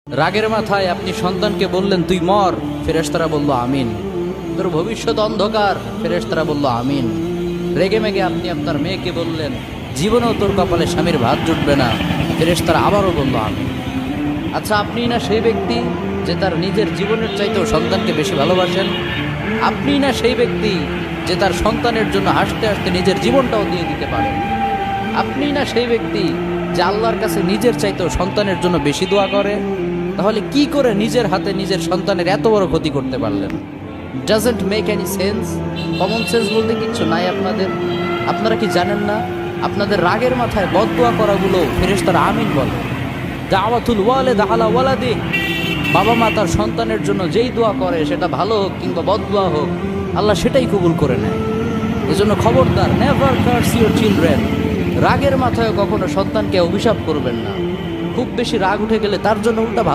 রাগের মাথায় আপনি সন্তানকে বললেন তুই মর, ফেরেশতারা বলল আমিন। তোর ভবিষ্যৎ অন্ধকার, ফেরেশতারা বলল আমিন। রেগে মেগে আপনি আপনার মেয়েকে বললেন জীবনেও তোর কপালে স্বামীর ভাত জুটবে না, ফেরেশতারা আবারও বলল আমিন। আচ্ছা, আপনি না সেই ব্যক্তি যে তার নিজের জীবনের চাইতেও সন্তানকে বেশি ভালোবাসেন? আপনি না সেই ব্যক্তি যে তার সন্তানের জন্য হাসতে হাসতে নিজের জীবনটাও দিয়ে দিতে পারেন? আপনি না সেই ব্যক্তি যে আল্লাহর কাছে নিজের চাইতেও সন্তানের জন্য বেশি দোয়া করে? তাহলে কি করে নিজের হাতে নিজের সন্তানের এত বড় ক্ষতি করতে পারলেন? Doesn't make any sense. Common sense বলতে কিচ্ছু নাই আপনাদের। আপনারা কি জানেন না আপনাদের রাগের মাথায় বদদোয়া করাগুলো ফেরেশতারা আমিন বলে? দাওয়াতুল ওয়ালিদ আলা ওয়ালাদি, বাবা মা তার সন্তানের জন্য যেই দোয়া করে সেটা ভালো হোক কিংবা বদদোয়া হোক, আল্লাহ সেটাই কবুল করে নেয়। এজন্য খবরদার, নেভার কার্স ইউর চিলড্রেন। রাগের মাথায় কখনো সন্তানকে অভিশাপ করবেন না। খুব বেশি রাগ উঠে গেলে তার জন্য উল্টা